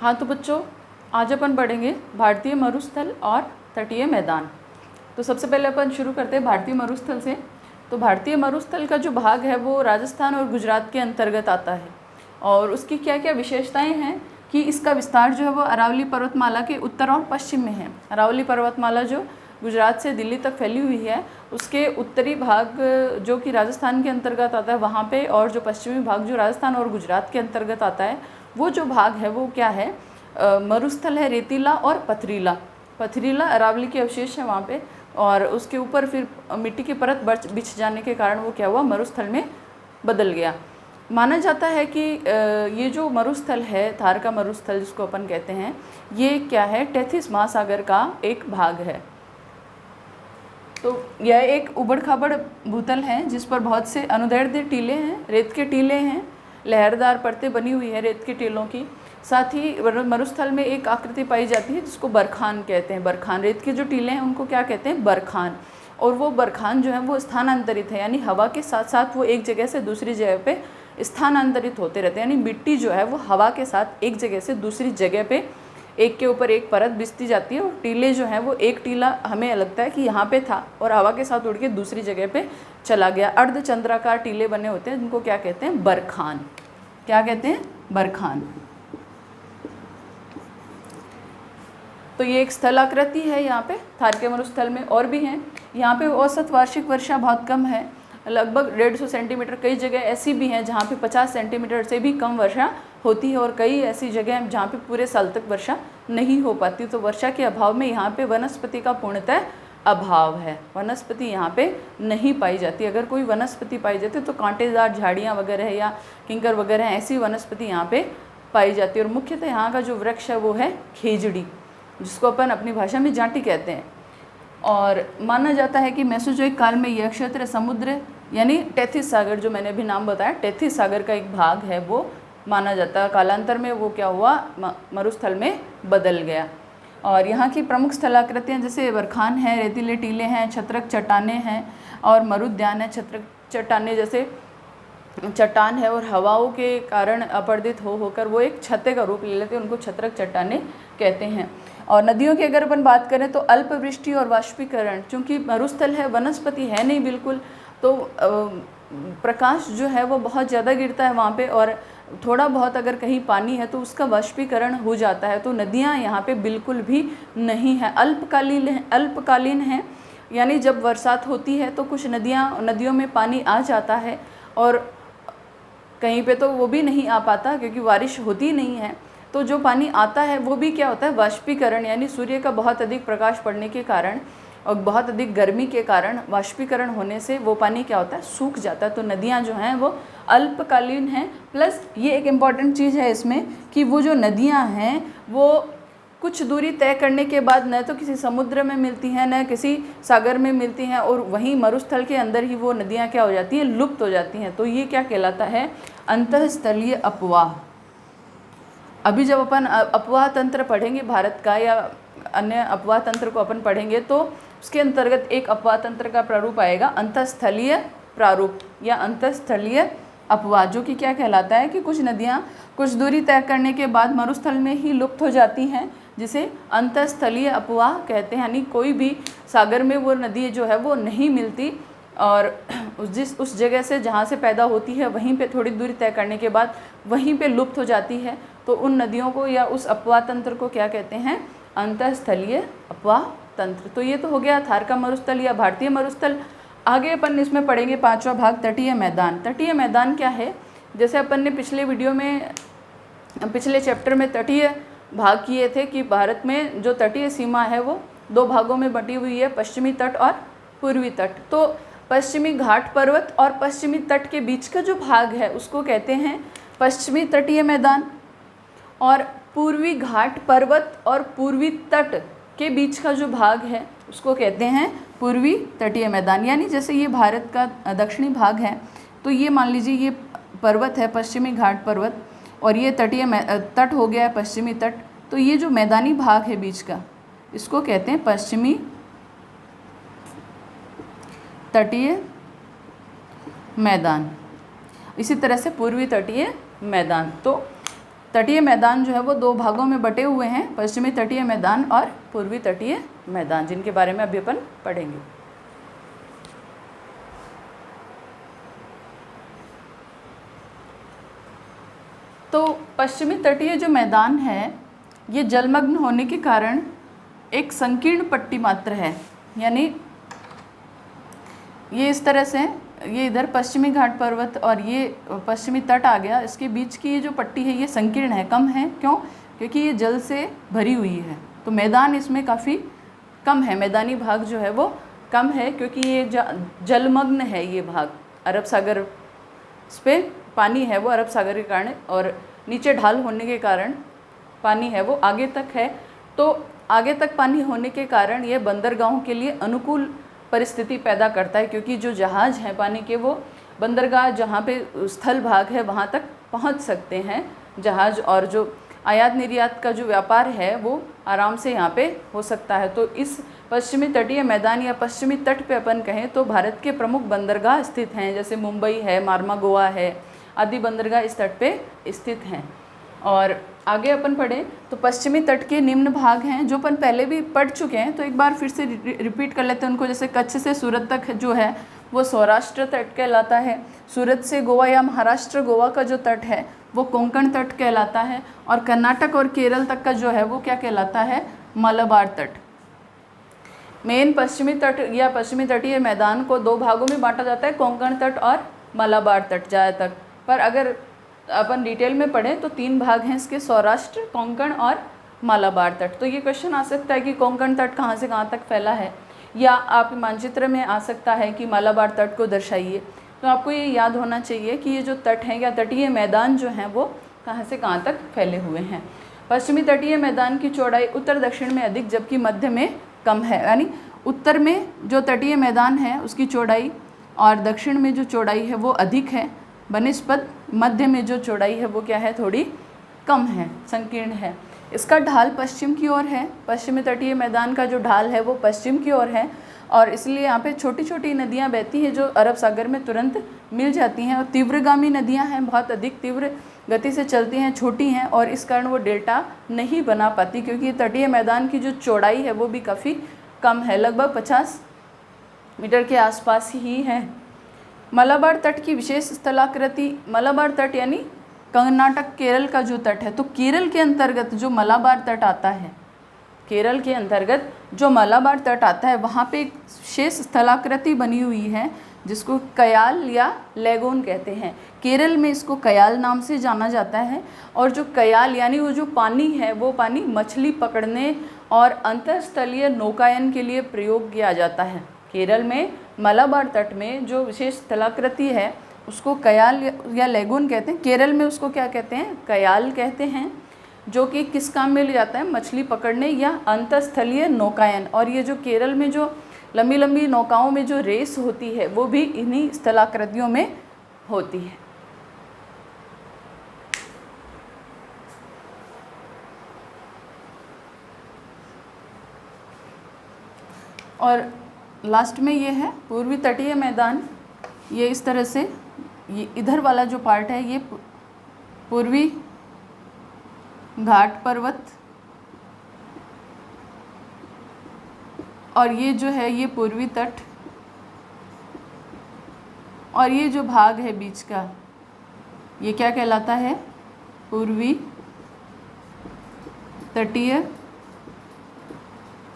हाँ तो बच्चों, आज अपन पढ़ेंगे भारतीय मरुस्थल और तटीय मैदान। तो सबसे पहले अपन शुरू करते हैं भारतीय मरुस्थल से। तो भारतीय मरुस्थल का जो भाग है वो राजस्थान और गुजरात के अंतर्गत आता है और उसकी क्या क्या विशेषताएं हैं कि इसका विस्तार जो है वो अरावली पर्वतमाला के उत्तर और पश्चिम में है। अरावली पर्वतमाला जो गुजरात से दिल्ली तक फैली हुई है, उसके उत्तरी भाग जो कि राजस्थान के अंतर्गत आता है वहाँ पे, और जो पश्चिमी भाग जो राजस्थान और गुजरात के अंतर्गत आता है, वो जो भाग है वो क्या है, मरुस्थल है, रेतीला और पथरीला। पथरीला अरावली के अवशेष है वहाँ पे, और उसके ऊपर फिर मिट्टी की परत बिछ जाने के कारण वो क्या हुआ, मरुस्थल में बदल गया। माना जाता है कि ये जो मरुस्थल है, थार का मरुस्थल जिसको अपन कहते हैं, ये क्या है, टेथिस महासागर का एक भाग है। तो यह एक उबड़ खाबड़ भूतल है जिस पर बहुत से अनुदैर्ध्य टीले हैं, रेत के टीले हैं, लहरदार परतें बनी हुई है रेत के टीलों की। साथ ही मरुस्थल में एक आकृति पाई जाती है जिसको बरखान कहते हैं। बरखान, रेत के जो टीले हैं उनको क्या कहते हैं, बरखान। और वो बरखान जो है वो स्थानांतरित है, यानी हवा के साथ साथ वो एक जगह से दूसरी जगह पे स्थानांतरित होते रहते हैं। यानी मिट्टी जो है वो हवा के साथ एक जगह से दूसरी जगह पे एक के ऊपर एक परत बिछती जाती है, और टीले जो हैं वो एक टीला हमें लगता है कि यहाँ पे था और हवा के साथ उड़ के दूसरी जगह पे चला गया। अर्धचंद्राकार टीले बने होते हैं जिनको क्या कहते हैं, बरखान। क्या कहते हैं, बरखान। तो ये एक स्थलाकृति है यहाँ पे थार के मरुस्थल में। और भी हैं यहाँ पे, औसत वार्षिक वर्षा बहुत कम है, लगभग 150 सेंटीमीटर। कई जगह ऐसी भी हैं जहाँ पे 50 सेंटीमीटर से भी कम वर्षा होती है, और कई ऐसी जगह हैं जहाँ पे पूरे साल तक वर्षा नहीं हो पाती। तो वर्षा के अभाव में यहाँ पे वनस्पति का पूर्णतः अभाव है, वनस्पति यहाँ पे नहीं पाई जाती। अगर कोई वनस्पति पाई जाती तो कांटेदार झाड़ियाँ वगैरह या किंकर वगैरह ऐसी वनस्पति यहाँ पे पाई जाती है। और मुख्यतः यहाँ का जो वृक्ष है वो है खेजड़ी, जिसको अपन अपनी भाषा में जाटी कहते हैं। और माना जाता है कि मेसोजोइक काल में यह क्षेत्र समुद्र यानी टेथिस सागर, जो मैंने अभी नाम बताया, टेथिस सागर का एक भाग है, वो माना जाता है। कालांतर में वो क्या हुआ, मरुस्थल में बदल गया। और यहाँ की प्रमुख स्थलाकृतियाँ जैसे बरखान है, रेतीले टीले हैं, छत्रक चट्टाने हैं और मरुद्यान है। छत्रक चट्टाने जैसे चट्टान है और हवाओं के कारण अपर्दित होकर वो एक छत्ते का रूप ले लेते हैं, उनको छत्रक चट्टाने कहते हैं। और नदियों की अगर अपन बात करें तो अल्पवृष्टि और वाष्पीकरण, चूँकि मरुस्थल है, वनस्पति है नहीं बिल्कुल, तो प्रकाश जो है वो बहुत ज़्यादा गिरता है वहाँ पे, और थोड़ा बहुत अगर कहीं पानी है तो उसका वाष्पीकरण हो जाता है। तो नदियाँ यहाँ पे बिल्कुल भी नहीं है, अल्पकालीन हैं। यानी जब बरसात होती है तो कुछ नदियों में पानी आ जाता है, और कहीं पे तो वो भी नहीं आ पाता क्योंकि बारिश होती नहीं है। तो जो पानी आता है वो भी क्या होता है, वाष्पीकरण, यानी सूर्य का बहुत अधिक प्रकाश पड़ने के कारण और बहुत अधिक गर्मी के कारण वाष्पीकरण होने से वो पानी क्या होता है, सूख जाता है। तो नदियाँ जो हैं वो अल्पकालीन हैं। प्लस ये एक इम्पॉर्टेंट चीज़ है इसमें कि वो जो नदियाँ हैं वो कुछ दूरी तय करने के बाद न तो किसी समुद्र में मिलती हैं, न किसी सागर में मिलती हैं, और वहीं मरुस्थल के अंदर ही वो नदियाँ क्या हो जाती हैं, लुप्त हो जाती हैं। तो ये क्या कहलाता है, अंतःस्थलीय अपवाह। अभी जब अपन अपवाह तंत्र पढ़ेंगे भारत का या अन्य अपवाह तंत्र को अपन पढ़ेंगे तो उसके अंतर्गत एक अपवाह तंत्र का प्रारूप आएगा, अंतःस्थलीय प्रारूप या अंतःस्थलीय अपवाह, जो कि क्या कहलाता है कि कुछ नदियाँ कुछ दूरी तय करने के बाद मरुस्थल में ही लुप्त हो जाती हैं, जिसे अंतःस्थलीय अपवाह कहते हैं। यानी कोई भी सागर में वो नदी जो है वो नहीं मिलती, और उस जगह से जहाँ से पैदा होती है वहीं पे थोड़ी दूरी तय करने के बाद वहीं पे लुप्त हो जाती है। तो उन नदियों को या उस अपवाह तंत्र को क्या कहते हैं, अंतःस्थलीय अपवाह तंत्र। तो ये तो हो गया थार का मरुस्थल या भारतीय मरुस्थल। आगे अपन इसमें पढ़ेंगे पांचवा भाग, तटीय मैदान। तटीय मैदान क्या है, जैसे अपन ने पिछले वीडियो में, पिछले चैप्टर में तटीय भाग किए थे कि भारत में जो तटीय सीमा है वो दो भागों में बटी हुई है, पश्चिमी तट और पूर्वी तट। तो पश्चिमी घाट पर्वत और पश्चिमी तट के बीच का जो भाग है उसको कहते हैं पश्चिमी तटीय मैदान, और पूर्वी घाट पर्वत और पूर्वी तट के बीच का जो भाग है उसको कहते हैं पूर्वी तटीय मैदान। यानी जैसे ये भारत का दक्षिणी भाग है, तो ये मान लीजिए ये पर्वत है, पश्चिमी घाट पर्वत, और ये तट हो गया है पश्चिमी तट। तो ये जो मैदानी भाग है बीच का, इसको कहते हैं पश्चिमी तटीय मैदान। इसी तरह से पूर्वी तटीय मैदान। तो तटीय मैदान जो है वो दो भागों में बटे हुए हैं, पश्चिमी तटीय मैदान और पूर्वी तटीय मैदान, जिनके बारे में अभी अपन पढ़ेंगे। तो पश्चिमी तटीय जो मैदान है ये जलमग्न होने के कारण एक संकीर्ण पट्टी मात्र है, यानी ये इस तरह से, ये इधर पश्चिमी घाट पर्वत और ये पश्चिमी तट आ गया, इसके बीच की ये जो पट्टी है ये संकीर्ण है, कम है। क्यों? क्योंकि ये जल से भरी हुई है, तो मैदान इसमें काफ़ी कम है, मैदानी भाग जो है वो कम है, क्योंकि ये जलमग्न है ये भाग। अरब सागर इस पर पानी है वो अरब सागर के कारण, और नीचे ढाल होने के कारण पानी है वो आगे तक है। तो आगे तक पानी होने के कारण ये बंदरगाहों के लिए अनुकूल परिस्थिति पैदा करता है, क्योंकि जो जहाज़ हैं पानी के वो बंदरगाह जहाँ पे स्थल भाग है वहाँ तक पहुँच सकते हैं जहाज़, और जो आयात निर्यात का जो व्यापार है वो आराम से यहाँ पे हो सकता है। तो इस पश्चिमी तटीय मैदान या पश्चिमी तट पे अपन कहें तो भारत के प्रमुख बंदरगाह स्थित हैं, जैसे मुंबई है, मार्मागोआ है, आदि बंदरगाह इस तट पे स्थित हैं। और आगे अपन पढ़ें तो पश्चिमी तट के निम्न भाग हैं जो अपन पहले भी पढ़ चुके हैं, तो एक बार फिर से रिपीट कर लेते हैं उनको। जैसे कच्छ से सूरत तक जो है वो सौराष्ट्र तट कहलाता है, सूरत से गोवा या महाराष्ट्र गोवा का जो तट है वो कोंकण तट कहलाता है, और कर्नाटक और केरल तक का जो है वो क्या कहलाता है? मलबार तट। मेन पश्चिमी तट या पश्चिमी तटीय मैदान को दो भागों में बांटा जाता है, कोंकण तट और मलबार तट ज़्यादातर, पर अगर अपन डिटेल में पढ़ें तो तीन भाग हैं इसके, सौराष्ट्र, कोंकण और मालाबार तट। तो ये क्वेश्चन आ सकता है कि कोंकण तट कहाँ से कहाँ तक फैला है, या आप मानचित्र में आ सकता है कि मालाबार तट को दर्शाइए। तो आपको ये याद होना चाहिए कि ये जो तट हैं या तटीय मैदान जो हैं वो कहाँ से कहाँ तक फैले हुए हैं। पश्चिमी तटीय मैदान की चौड़ाई उत्तर दक्षिण में अधिक जबकि मध्य में कम है, यानी उत्तर में जो तटीय मैदान है उसकी चौड़ाई और दक्षिण में जो चौड़ाई है वो अधिक है, बनिस्पत मध्य में जो चौड़ाई है वो क्या है? थोड़ी कम है, संकीर्ण है। इसका ढाल पश्चिम की ओर है, पश्चिमी तटीय मैदान का जो ढाल है वो पश्चिम की ओर है, और इसलिए यहाँ पे छोटी छोटी नदियाँ बहती हैं जो अरब सागर में तुरंत मिल जाती हैं, और तीव्रगामी नदियाँ हैं, बहुत अधिक तीव्र गति से चलती हैं, छोटी हैं, और इस कारण वो डेल्टा नहीं बना पाती, क्योंकि तटीय मैदान की जो चौड़ाई है वो भी काफ़ी कम है, लगभग 50 मीटर के आसपास ही है। मलाबार तट की विशेष स्थलाकृति, मलाबार तट यानी कर्नाटक केरल का जो तट है, तो केरल के अंतर्गत जो मलाबार तट आता है, केरल के अंतर्गत जो मलाबार तट आता है वहाँ पे एक विशेष स्थलाकृति बनी हुई है जिसको कयाल या लेगून कहते हैं। केरल में इसको कयाल नाम से जाना जाता है, और जो कयाल यानी वो जो पानी है वो पानी मछली पकड़ने और अंतरस्थलीय नौकायन के लिए प्रयोग किया जाता है। केरल में मलाबार तट में जो विशेष स्थलाकृति है उसको कयाल या लेगून कहते हैं। केरल में उसको क्या कहते हैं? कयाल कहते हैं, जो कि किस काम में ले जाता है? मछली पकड़ने या अंतरस्थलीय नौकायन। और ये जो केरल में जो लंबी लंबी नौकाओं में जो रेस होती है वो भी इन्हीं स्थलाकृतियों में होती है। और लास्ट में ये है पूर्वी तटीय मैदान। ये इस तरह से, ये इधर वाला जो पार्ट है ये पूर्वी घाट पर्वत, और ये जो है ये पूर्वी तट, और ये जो भाग है बीच का ये क्या कहलाता है? पूर्वी तटीय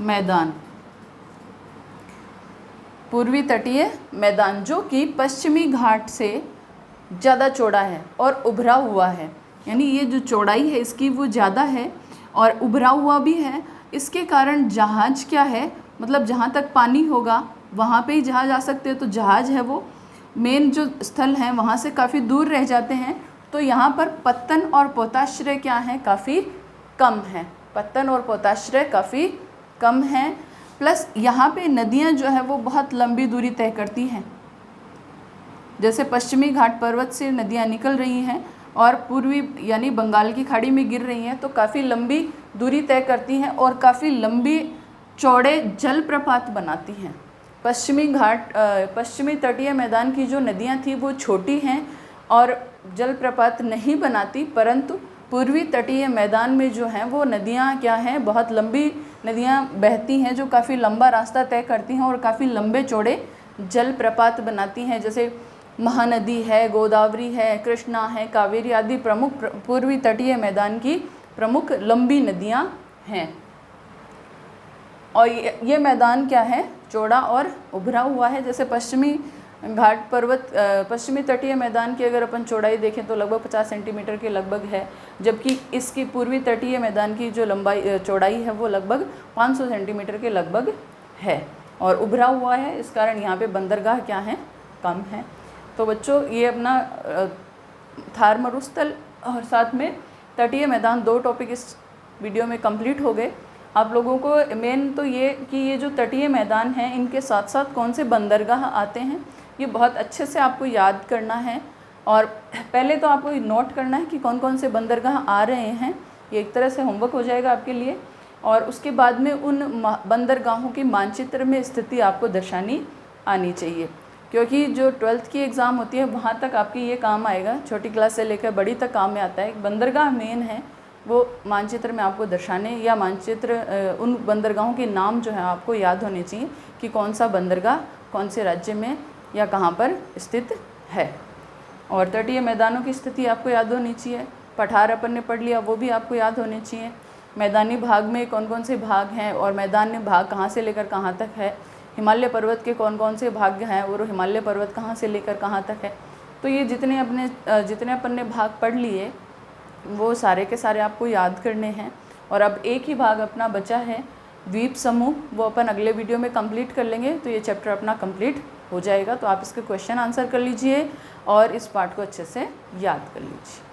मैदान। पूर्वी तटीय मैदान जो कि पश्चिमी घाट से ज़्यादा चौड़ा है और उभरा हुआ है, यानी ये जो चौड़ाई है इसकी वो ज़्यादा है और उभरा हुआ भी है। इसके कारण जहाज़ क्या है, मतलब जहाँ तक पानी होगा वहाँ पे ही जहाज़ आ सकते हैं, तो जहाज़ है वो मेन जो स्थल हैं वहाँ से काफ़ी दूर रह जाते हैं। तो यहाँ पर पत्तन और पोताश्रय क्या है? काफ़ी कम है। पत्तन और पोताश्रय काफ़ी कम हैं, प्लस यहाँ पे नदियाँ जो है वो बहुत लंबी दूरी तय करती हैं। जैसे पश्चिमी घाट पर्वत से नदियाँ निकल रही हैं और पूर्वी यानी बंगाल की खाड़ी में गिर रही हैं, तो काफ़ी लंबी दूरी तय करती हैं और काफ़ी लंबी चौड़े जलप्रपात बनाती हैं। पश्चिमी तटीय मैदान की जो नदियाँ थी वो छोटी हैं और जलप्रपात नहीं बनाती, परंतु पूर्वी तटीय मैदान में जो हैं वो नदियाँ क्या हैं, बहुत लंबी नदियाँ बहती हैं जो काफ़ी लंबा रास्ता तय करती हैं और काफ़ी लंबे चौड़े जलप्रपात बनाती हैं, जैसे महानदी है, गोदावरी है, कृष्णा है, कावेरी आदि प्रमुख पूर्वी तटीय मैदान की प्रमुख लंबी नदियाँ हैं। और ये मैदान क्या है, चौड़ा और उभरा हुआ है। जैसे पश्चिमी घाट पर्वत पश्चिमी तटीय मैदान की अगर अपन चौड़ाई देखें तो लगभग 50 सेंटीमीटर के लगभग है, जबकि इसकी पूर्वी तटीय मैदान की जो लंबाई चौड़ाई है वो लगभग 500 सेंटीमीटर के लगभग है और उभरा हुआ है। इस कारण यहाँ पे बंदरगाह क्या हैं, कम है। तो बच्चों ये अपना थार मरुस्थल और साथ में तटीय मैदान 2 टॉपिक इस वीडियो में कंप्लीट हो गए। आप लोगों को मेन तो ये कि ये जो तटीय मैदान हैं इनके साथ साथ कौन से बंदरगाह आते हैं ये बहुत अच्छे से आपको याद करना है। और पहले तो आपको नोट करना है कि कौन कौन से बंदरगाह आ रहे हैं, ये एक तरह से होमवर्क हो जाएगा आपके लिए। और उसके बाद में उन बंदरगाहों की मानचित्र में स्थिति आपको दर्शानी आनी चाहिए, क्योंकि जो 12th की एग्ज़ाम होती है वहाँ तक आपकी ये काम आएगा, छोटी क्लास से लेकर बड़ी तक काम में आता है। बंदरगाह मेन है, वो मानचित्र में आपको दर्शाने या मानचित्र उन बंदरगाहों के नाम जो है आपको याद होने चाहिए कि कौन सा बंदरगाह कौन से राज्य में या कहाँ पर स्थित है। और तटीय मैदानों की स्थिति आपको याद होनी चाहिए। पठार अपन ने पढ़ लिया, वो भी आपको याद होने चाहिए। मैदानी भाग में कौन कौन से भाग हैं और मैदानी भाग कहाँ से लेकर कहाँ तक है। हिमालय पर्वत के कौन कौन से भाग हैं और हिमालय पर्वत कहाँ से लेकर कहाँ तक है। तो ये जितने अपन ने भाग पढ़ लिए वो सारे के सारे आपको याद करने हैं। और अब एक ही भाग अपना बचा है द्वीप समूह, वो अपन अगले वीडियो में कंप्लीट कर लेंगे, तो ये चैप्टर अपना कंप्लीट हो जाएगा। तो आप इसके क्वेश्चन आंसर कर लीजिए और इस पार्ट को अच्छे से याद कर लीजिए।